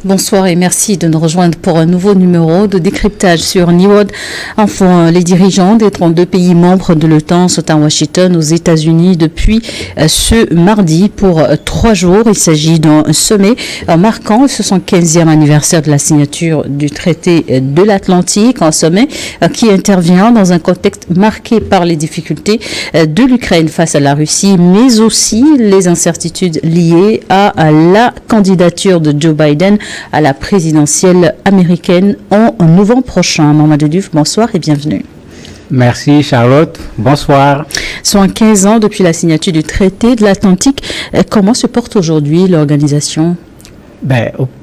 Bonsoir et merci de nous rejoindre pour un nouveau numéro de décryptage sur NIWOD. Enfin, les dirigeants des 32 pays membres de l'OTAN sont à Washington, aux États-Unis, depuis ce mardi pour 3 jours. Il s'agit d'un sommet marquant le 75e anniversaire de la signature du traité de l'Atlantique, un sommet qui intervient dans un contexte marqué par les difficultés de l'Ukraine face à la Russie, mais aussi les incertitudes liées à la candidature de Joe Biden à la présidentielle américaine en novembre prochain. Mamadou Diouf, bonsoir et bienvenue. Merci Charlotte, bonsoir. Soit 15 ans depuis la signature du traité de l'Atlantique, comment se porte aujourd'hui l'organisation?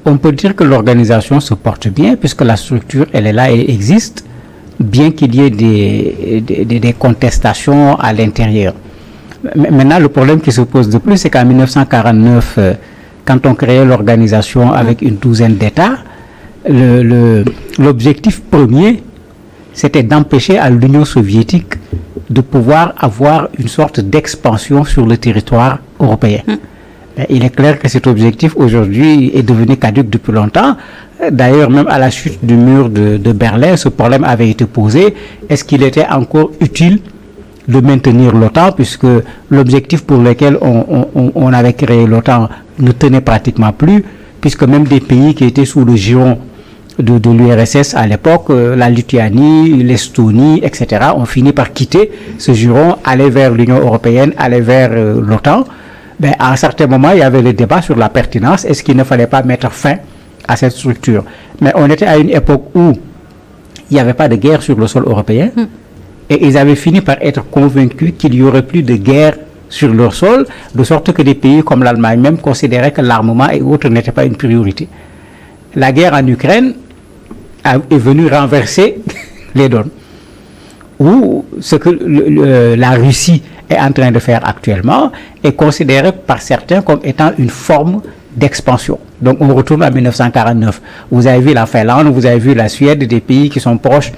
On peut dire que l'organisation se porte bien puisque la structure, elle est là, elle existe, bien qu'il y ait des contestations à l'intérieur. Maintenant, le problème qui se pose de plus, c'est qu'en 1949, quand on créait l'organisation avec une douzaine d'États, l'objectif premier, c'était d'empêcher à l'Union soviétique de pouvoir avoir une sorte d'expansion sur le territoire européen. Il est clair que cet objectif aujourd'hui est devenu caduc depuis longtemps. D'ailleurs, même à la chute du mur de Berlin, ce problème avait été posé. Est-ce qu'il était encore utile de maintenir l'OTAN, puisque l'objectif pour lequel on avait créé l'OTAN ne tenait pratiquement plus, puisque même des pays qui étaient sous le giron de l'URSS à l'époque, la Lituanie, l'Estonie, etc., ont fini par quitter ce giron, aller vers l'Union européenne, aller vers l'OTAN. À un certain moment, il y avait le débat sur la pertinence. Est-ce qu'il ne fallait pas mettre fin à cette structure? Mais on était à une époque où il n'y avait pas de guerre sur le sol européen. Et ils avaient fini par être convaincus qu'il n'y aurait plus de guerre sur leur sol, de sorte que des pays comme l'Allemagne même considéraient que l'armement et autres n'étaient pas une priorité. La guerre en Ukraine est venue renverser les donnes. Ou ce que la Russie est en train de faire actuellement est considéré par certains comme étant une forme d'expansion. Donc on retourne à 1949. Vous avez vu la Finlande, vous avez vu la Suède, des pays qui sont proches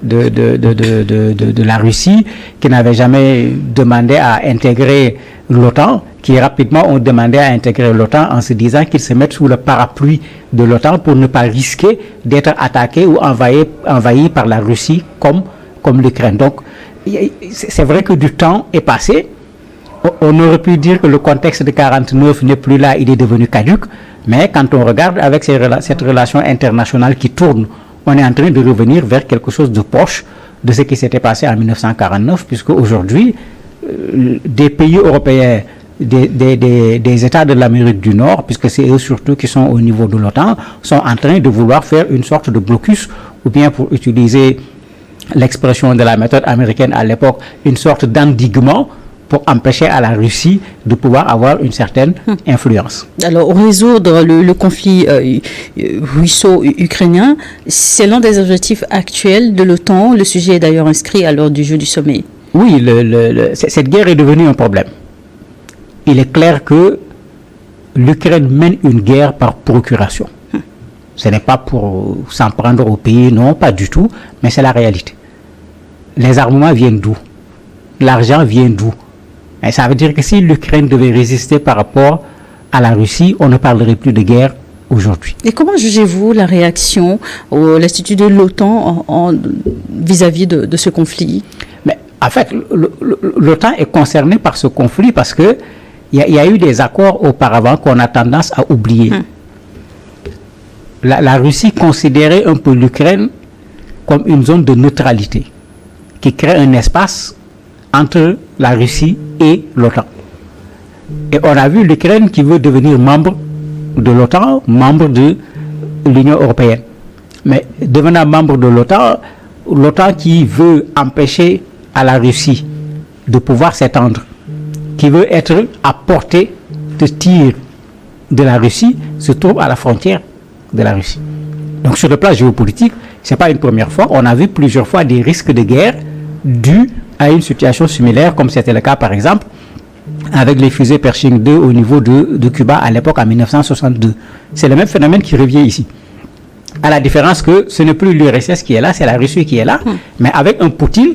de la Russie, qui n'avaient jamais demandé à intégrer l'OTAN, qui rapidement ont demandé à intégrer l'OTAN en se disant qu'ils se mettent sous le parapluie de l'OTAN pour ne pas risquer d'être attaqués ou envahis par la Russie comme l'Ukraine. Donc c'est vrai que du temps est passé. On aurait pu dire que le contexte de 49 n'est plus là, il est devenu caduc, mais quand on regarde avec cette relation internationale qui tourne, on est en train de revenir vers quelque chose de proche de ce qui s'était passé en 1949, puisque aujourd'hui, des pays européens, des États de l'Amérique du Nord, puisque c'est eux surtout qui sont au niveau de l'OTAN, sont en train de vouloir faire une sorte de blocus, ou bien pour utiliser l'expression de la méthode américaine à l'époque, une sorte d'endiguement pour empêcher à la Russie de pouvoir avoir une certaine influence. Alors, résoudre le conflit russo-ukrainien, c'est l'un des objectifs actuels de l'OTAN. Le sujet est d'ailleurs inscrit à l'ordre du jour du sommet. Oui, cette guerre est devenue un problème. Il est clair que l'Ukraine mène une guerre par procuration. Ce n'est pas pour s'en prendre au pays, non, pas du tout, mais c'est la réalité. Les armements viennent d'où? L'argent vient d'où? Et ça veut dire que si l'Ukraine devait résister par rapport à la Russie, on ne parlerait plus de guerre aujourd'hui. Et comment jugez-vous la réaction ou l'attitude de l'OTAN vis-à-vis de ce conflit? Mais en fait, l'OTAN est concernée par ce conflit parce que il y a eu des accords auparavant qu'on a tendance à oublier. La Russie considérait un peu l'Ukraine comme une zone de neutralité qui crée un espace entre la Russie et l'OTAN. Et on a vu l'Ukraine qui veut devenir membre de l'OTAN, membre de l'Union européenne. Mais devenant membre de l'OTAN, l'OTAN qui veut empêcher à la Russie de pouvoir s'étendre, qui veut être à portée de tir de la Russie, se trouve à la frontière de la Russie. Donc sur le plan géopolitique, ce n'est pas une première fois. On a vu plusieurs fois des risques de guerre dus à une situation similaire, comme c'était le cas par exemple avec les fusées Pershing 2 au niveau de Cuba à l'époque en 1962. C'est le même phénomène qui revient ici. À la différence que ce n'est plus l'URSS qui est là, c'est la Russie qui est là, mais avec un Poutine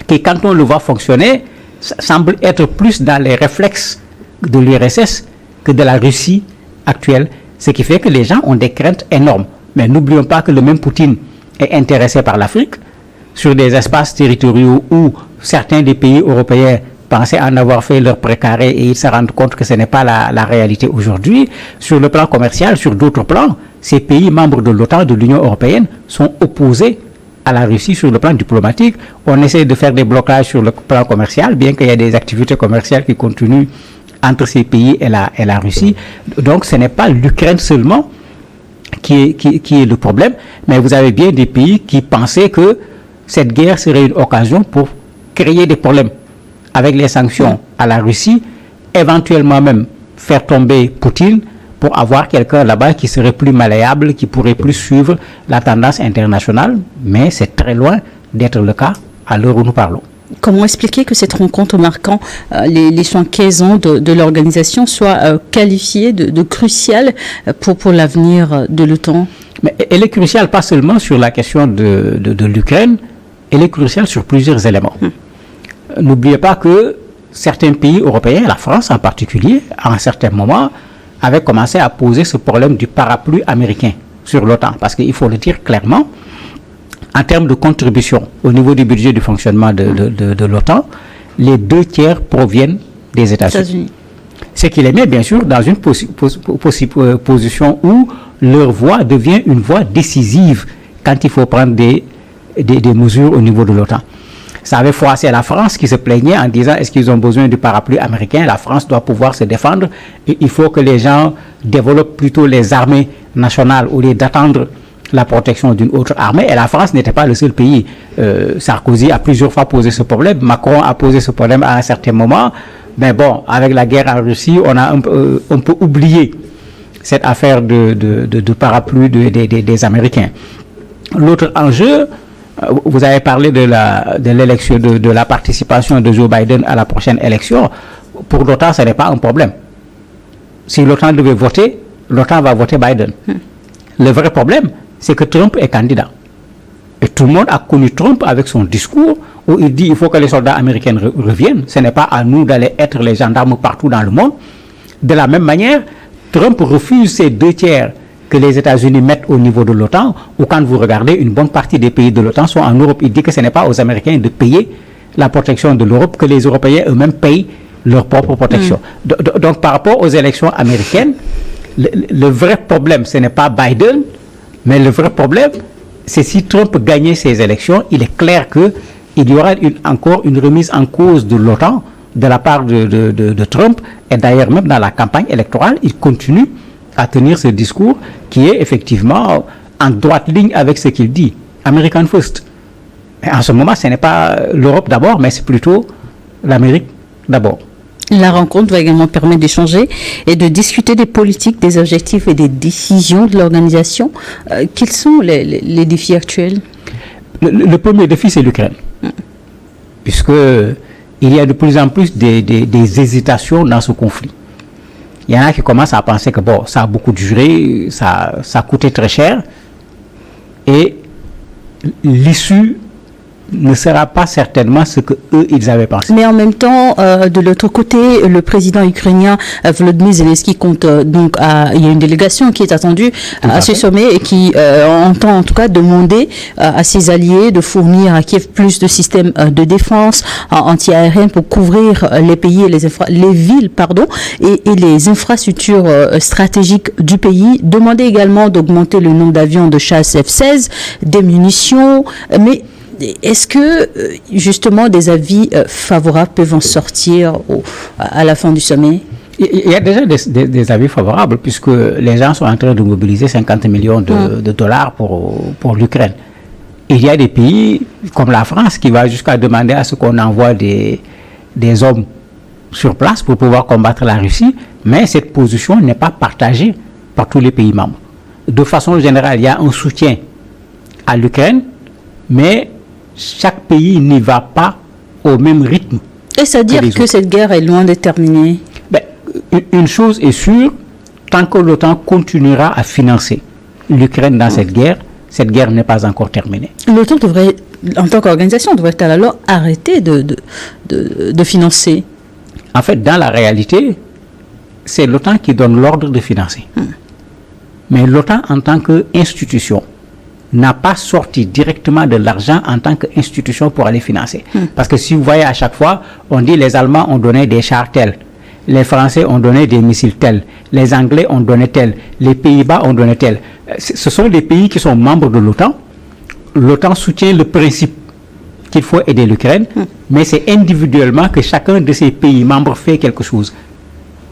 qui, quand on le voit fonctionner, semble être plus dans les réflexes de l'URSS que de la Russie actuelle. Ce qui fait que les gens ont des craintes énormes. Mais n'oublions pas que le même Poutine est intéressé par l'Afrique, sur des espaces territoriaux où certains des pays européens pensaient en avoir fait leur précaré et ils se rendent compte que ce n'est pas la réalité aujourd'hui. Sur le plan commercial, sur d'autres plans, ces pays membres de l'OTAN, de l'Union européenne, sont opposés à la Russie sur le plan diplomatique. On essaie de faire des blocages sur le plan commercial, bien qu'il y ait des activités commerciales qui continuent entre ces pays et la Russie. Donc ce n'est pas l'Ukraine seulement qui est le problème, mais vous avez bien des pays qui pensaient que cette guerre serait une occasion pour créer des problèmes avec les sanctions à la Russie, éventuellement même faire tomber Poutine pour avoir quelqu'un là-bas qui serait plus malléable, qui pourrait plus suivre la tendance internationale, mais c'est très loin d'être le cas à l'heure où nous parlons. Comment expliquer que cette rencontre marquant les 75 ans de l'organisation soit qualifiée de cruciale pour l'avenir de l'OTAN? Mais elle est cruciale pas seulement sur la question de l'Ukraine, elle est cruciale sur plusieurs éléments. N'oubliez pas que certains pays européens, la France en particulier, à un certain moment, avaient commencé à poser ce problème du parapluie américain sur l'OTAN. Parce qu'il faut le dire clairement, en termes de contribution au niveau du budget du fonctionnement de l'OTAN, les 2/3 proviennent des États-Unis. Ce qui les met bien sûr dans une position où leur voix devient une voix décisive quand il faut prendre des mesures au niveau de l'OTAN. Ça avait froissé la France qui se plaignait en disant est-ce qu'ils ont besoin du parapluie américain? La France doit pouvoir se défendre et il faut que les gens développent plutôt les armées nationales au lieu d'attendre la protection d'une autre armée. Et la France n'était pas le seul pays. Sarkozy a plusieurs fois posé ce problème. Macron a posé ce problème à un certain moment. Mais bon, avec la guerre en Russie, on peut oublier cette affaire de parapluie des Américains. L'autre enjeu, vous avez parlé de l'élection, de la participation de Joe Biden à la prochaine élection. Pour l'OTAN, ce n'est pas un problème. Si l'OTAN devait voter, l'OTAN va voter Biden. Le vrai problème, c'est que Trump est candidat. Et tout le monde a connu Trump avec son discours où il dit il faut que les soldats américains reviennent. Ce n'est pas à nous d'aller être les gendarmes partout dans le monde. De la même manière, Trump refuse ces 2/3 que les États-Unis mettent au niveau de l'OTAN, ou quand vous regardez, une bonne partie des pays de l'OTAN sont en Europe. Il dit que ce n'est pas aux Américains de payer la protection de l'Europe, que les Européens eux-mêmes payent leur propre protection. Donc par rapport aux élections américaines, le vrai problème, ce n'est pas Biden, mais le vrai problème, c'est si Trump gagnait ces élections, il est clair qu'il y aura encore une remise en cause de l'OTAN de la part de Trump. Et d'ailleurs, même dans la campagne électorale, il continue à tenir ce discours qui est effectivement en droite ligne avec ce qu'il dit. American First. Et en ce moment, ce n'est pas l'Europe d'abord, mais c'est plutôt l'Amérique d'abord. La rencontre va également permettre d'échanger et de discuter des politiques, des objectifs et des décisions de l'organisation. Quels sont les défis actuels? Le premier défi, c'est l'Ukraine. Puisqu'il y a de plus en plus des hésitations dans ce conflit. Il y en a qui commencent à penser que bon, ça a beaucoup duré, ça coûtait très cher. Et l'issue ne sera pas certainement ce que eux ils avaient pensé. Mais en même temps, de l'autre côté, le président ukrainien Volodymyr Zelensky compte donc il y a une délégation qui est attendue à ce sommet et qui entend en tout cas demander à ses alliés de fournir à Kiev plus de systèmes de défense anti-aérienne pour couvrir les pays et les villes et les infrastructures stratégiques du pays. Demander également d'augmenter le nombre d'avions de chasse F-16, des munitions, mais est-ce que, justement, des avis favorables peuvent en sortir à la fin du sommet? Il y a déjà des avis favorables, puisque les gens sont en train de mobiliser 50 millions de dollars pour l'Ukraine. Il y a des pays, comme la France, qui va jusqu'à demander à ce qu'on envoie des hommes sur place pour pouvoir combattre la Russie, mais cette position n'est pas partagée par tous les pays membres. De façon générale, il y a un soutien à l'Ukraine, mais chaque pays n'y va pas au même rythme. Et c'est-à-dire que cette guerre est loin d'être terminée? Une chose est sûre, tant que l'OTAN continuera à financer l'Ukraine dans cette guerre n'est pas encore terminée. L'OTAN devrait, en tant qu'organisation, devrait-elle alors arrêter de financer? En fait, dans la réalité, c'est l'OTAN qui donne l'ordre de financer. Mais l'OTAN en tant qu'institution n'a pas sorti directement de l'argent en tant qu'institution pour aller financer. Parce que si vous voyez à chaque fois, on dit les Allemands ont donné des chars tels, les Français ont donné des missiles tels, les Anglais ont donné tel, les Pays-Bas ont donné tel. Ce sont des pays qui sont membres de l'OTAN. L'OTAN soutient le principe qu'il faut aider l'Ukraine, mais c'est individuellement que chacun de ces pays membres fait quelque chose.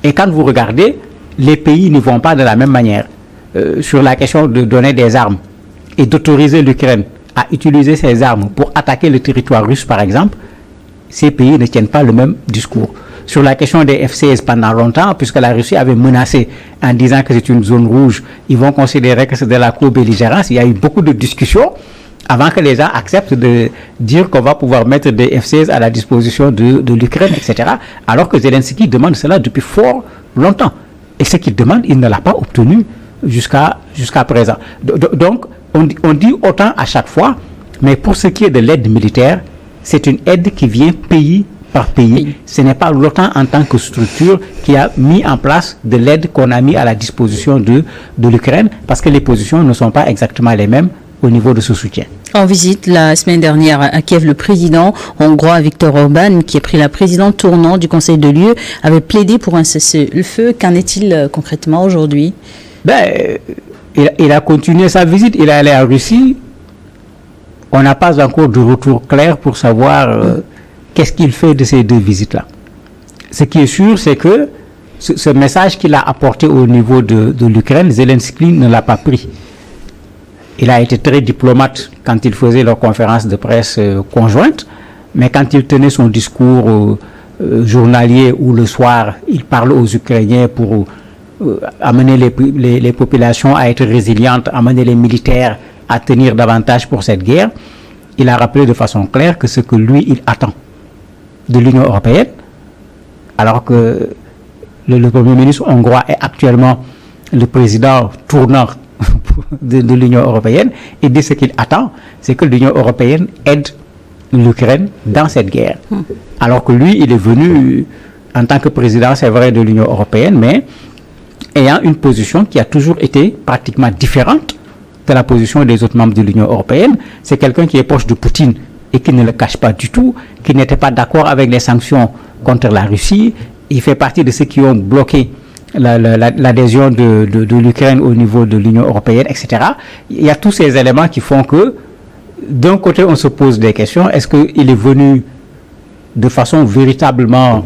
Et quand vous regardez, les pays ne vont pas de la même manière. Sur la question de donner des armes et d'autoriser l'Ukraine à utiliser ces armes pour attaquer le territoire russe, par exemple, ces pays ne tiennent pas le même discours. Sur la question des F-16 pendant longtemps, puisque la Russie avait menacé en disant que c'est une zone rouge, ils vont considérer que c'est de la co-belligérance. Il y a eu beaucoup de discussions avant que les gens acceptent de dire qu'on va pouvoir mettre des F-16 à la disposition de l'Ukraine, etc. Alors que Zelensky demande cela depuis fort longtemps. Et ce qu'il demande, il ne l'a pas obtenu jusqu'à présent. Donc, on dit autant à chaque fois, mais pour ce qui est de l'aide militaire, c'est une aide qui vient pays par pays. Ce n'est pas l'OTAN en tant que structure qui a mis en place de l'aide qu'on a mis à la disposition de l'Ukraine, parce que les positions ne sont pas exactement les mêmes au niveau de ce soutien. En visite la semaine dernière à Kiev, le président hongrois Viktor Orban, qui a pris la présidente tournante du Conseil de l'UE, avait plaidé pour un cessez-le-feu. Qu'en est-il concrètement aujourd'hui? Il a continué sa visite. Il est allé en Russie. On n'a pas encore de retour clair pour savoir qu'est-ce qu'il fait de ces deux visites-là. Ce qui est sûr, c'est que ce message qu'il a apporté au niveau de l'Ukraine, Zelensky ne l'a pas pris. Il a été très diplomate quand il faisait leur conférence de presse conjointe, mais quand il tenait son discours journalier ou le soir, il parle aux Ukrainiens pour amener les populations à être résilientes, amener les militaires à tenir davantage pour cette guerre. Il a rappelé de façon claire que ce que lui, il attend de l'Union européenne, alors que le Premier ministre hongrois est actuellement le président tournant de l'Union européenne, et dit ce qu'il attend, c'est que l'Union européenne aide l'Ukraine dans cette guerre. Alors que lui, il est venu en tant que président, c'est vrai, de l'Union européenne, mais ayant une position qui a toujours été pratiquement différente de la position des autres membres de l'Union européenne. C'est quelqu'un qui est proche de Poutine et qui ne le cache pas du tout, qui n'était pas d'accord avec les sanctions contre la Russie. Il fait partie de ceux qui ont bloqué l'adhésion de l'Ukraine au niveau de l'Union européenne, etc. Il y a tous ces éléments qui font que, d'un côté, on se pose des questions. Est-ce qu'il est venu de façon véritablement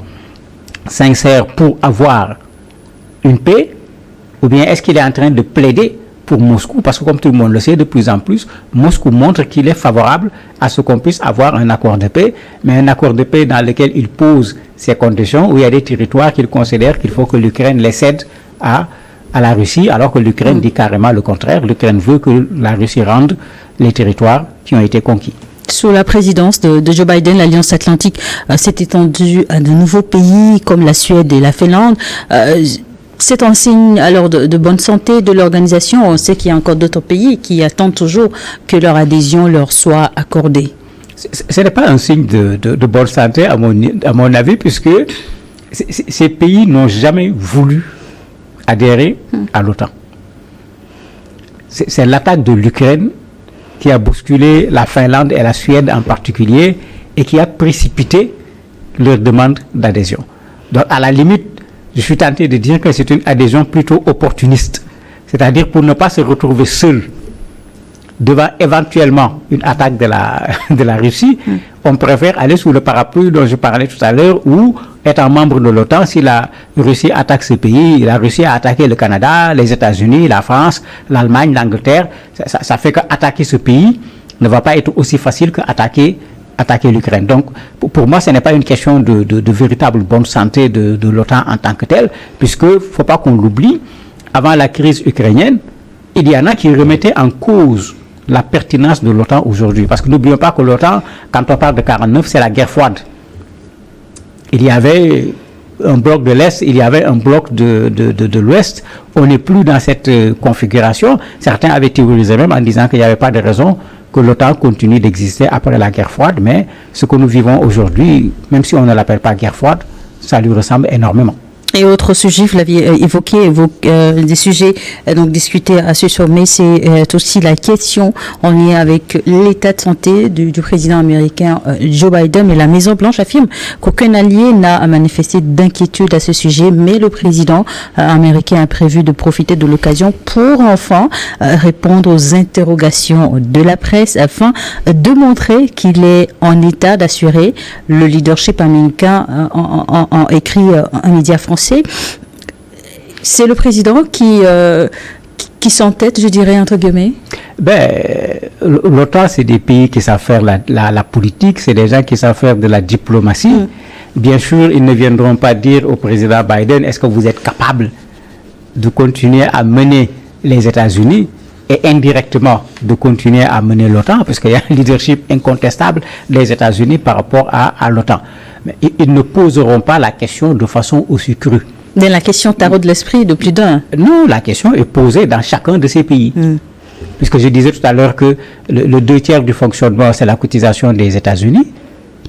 sincère pour avoir une paix, ou bien est-ce qu'il est en train de plaider pour Moscou? Parce que comme tout le monde le sait, de plus en plus, Moscou montre qu'il est favorable à ce qu'on puisse avoir un accord de paix, mais un accord de paix dans lequel il pose ses conditions, où il y a des territoires qu'il considère qu'il faut que l'Ukraine les cède à la Russie, alors que l'Ukraine dit carrément le contraire. L'Ukraine veut que la Russie rende les territoires qui ont été conquis. Sous la présidence de Joe Biden, l'Alliance Atlantique s'est étendue à de nouveaux pays comme la Suède et la Finlande. C'est un signe alors de bonne santé de l'organisation. On sait qu'il y a encore d'autres pays qui attendent toujours que leur adhésion leur soit accordée. Ce n'est pas un signe de bonne santé à mon avis, puisque ces pays n'ont jamais voulu adhérer à l'OTAN. C'est l'attaque de l'Ukraine qui a bousculé la Finlande et la Suède en particulier et qui a précipité leur demande d'adhésion. Donc à la limite, je suis tenté de dire que c'est une adhésion plutôt opportuniste, c'est-à-dire pour ne pas se retrouver seul devant éventuellement une attaque de la Russie, on préfère aller sous le parapluie dont je parlais tout à l'heure, ou étant membre de l'OTAN, si la Russie attaque ce pays, la Russie a attaqué le Canada, les États-Unis, la France, l'Allemagne, l'Angleterre, ça fait qu'attaquer ce pays ne va pas être aussi facile qu'attaquer l'Ukraine. Donc, pour moi, ce n'est pas une question de véritable bonne santé de l'OTAN en tant que telle, puisque, il ne faut pas qu'on l'oublie, avant la crise ukrainienne, il y en a qui remettaient en cause la pertinence de l'OTAN aujourd'hui. Parce que n'oublions pas que l'OTAN, quand on parle de 49, c'est la guerre froide. Il y avait un bloc de l'Est, il y avait un bloc de l'Ouest. On n'est plus dans cette configuration. Certains avaient théorisé même en disant qu'il n'y avait pas de raison que l'OTAN continue d'exister après la guerre froide. Mais ce que nous vivons aujourd'hui, même si on ne l'appelle pas guerre froide, ça lui ressemble énormément. Et autre sujet, vous l'aviez évoqué, des sujets donc discutés à ce sommet, c'est aussi la question en lien avec l'état de santé du président américain Joe Biden. Et la Maison-Blanche affirme qu'aucun allié n'a manifesté d'inquiétude à ce sujet, mais le président américain a prévu de profiter de l'occasion pour enfin répondre aux interrogations de la presse afin de montrer qu'il est en état d'assurer le leadership américain, en écrit un média français. C'est le président qui s'entête, je dirais, entre guillemets. L'OTAN, c'est des pays qui savent faire la politique, c'est des gens qui savent faire de la diplomatie. Bien sûr, ils ne viendront pas dire au président Biden, est-ce que vous êtes capable de continuer à mener les États-Unis et indirectement de continuer à mener l'OTAN, parce qu'il y a un leadership incontestable des États-Unis par rapport à l'OTAN. Mais ils ne poseront pas la question de façon aussi crue. Mais la question taraude l'esprit de plus d'un. Non, la question est posée dans chacun de ces pays. Puisque je disais tout à l'heure que le 2/3 du fonctionnement, c'est la cotisation des États-Unis.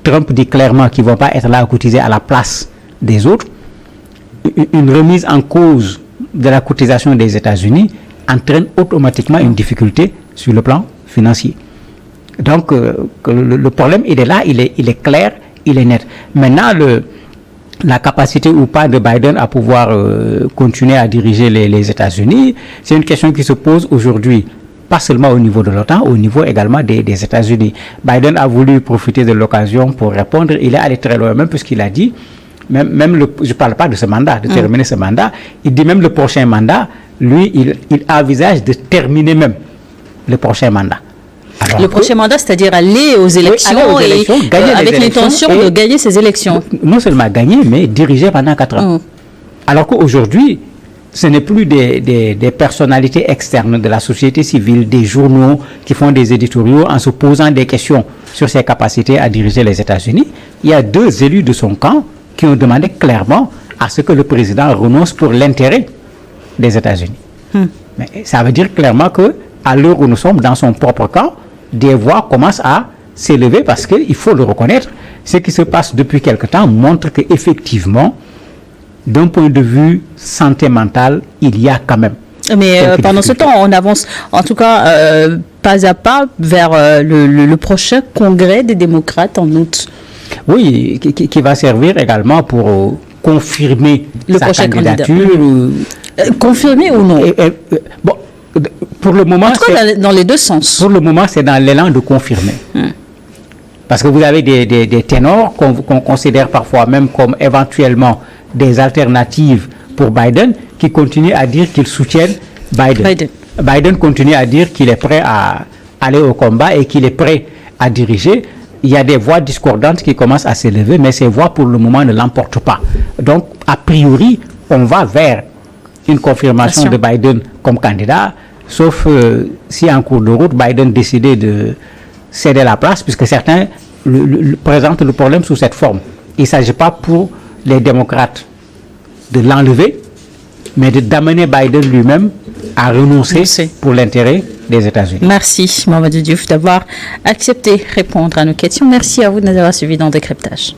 Trump dit clairement qu'ils ne vont pas être là à cotiser à la place des autres. Une remise en cause de la cotisation des États-Unis entraîne automatiquement une difficulté sur le plan financier. Donc, le problème, il est là, il est clair, il est net. Maintenant, la capacité ou pas de Biden à pouvoir continuer à diriger les États-Unis, c'est une question qui se pose aujourd'hui, pas seulement au niveau de l'OTAN, au niveau également des États-Unis. Biden a voulu profiter de l'occasion pour répondre, il est allé très loin, même puisqu'il a dit, je ne parle pas de ce mandat, de terminer ce mandat, il dit même le prochain mandat, lui, il envisage de terminer même le prochain mandat. Alors le prochain mandat, c'est-à-dire aller aux élections, avec l'intention de gagner ces élections. Non seulement gagner, mais diriger pendant 4 ans. Alors qu'aujourd'hui, ce n'est plus des personnalités externes de la société civile, des journaux qui font des éditoriaux en se posant des questions sur ses capacités à diriger les États-Unis. Il y a 2 élus de son camp qui ont demandé clairement à ce que le président renonce pour l'intérêt des États-Unis. Mais ça veut dire clairement qu'à l'heure où nous sommes dans son propre camp, des voix commencent à s'élever parce qu'il faut le reconnaître. Ce qui se passe depuis quelque temps montre qu'effectivement, d'un point de vue santé mentale, il y a quand même. Mais pendant ce temps, on avance en tout cas pas à pas vers le prochain congrès des démocrates en août. Oui, qui va servir également pour confirmer sa candidature. Confirmer ou non? Bon, pour le moment, en tout cas, dans les deux sens. Pour le moment, c'est dans l'élan de confirmer. Parce que vous avez des ténors qu'on considère parfois même comme éventuellement des alternatives pour Biden, qui continuent à dire qu'ils soutiennent Biden. Biden continue à dire qu'il est prêt à aller au combat et qu'il est prêt à diriger. Il y a des voix discordantes qui commencent à s'élever, mais ces voix, pour le moment, ne l'emportent pas. Donc, a priori, on va vers une confirmation de Biden comme candidat, sauf si en cours de route, Biden décidait de céder la place, puisque certains présentent le problème sous cette forme. Il ne s'agit pas pour les démocrates de l'enlever, mais d'amener Biden lui-même à renoncer pour l'intérêt des États-Unis. Merci, Mamadou Diouf, d'avoir accepté de répondre à nos questions. Merci à vous de nous avoir suivis dans Décryptage.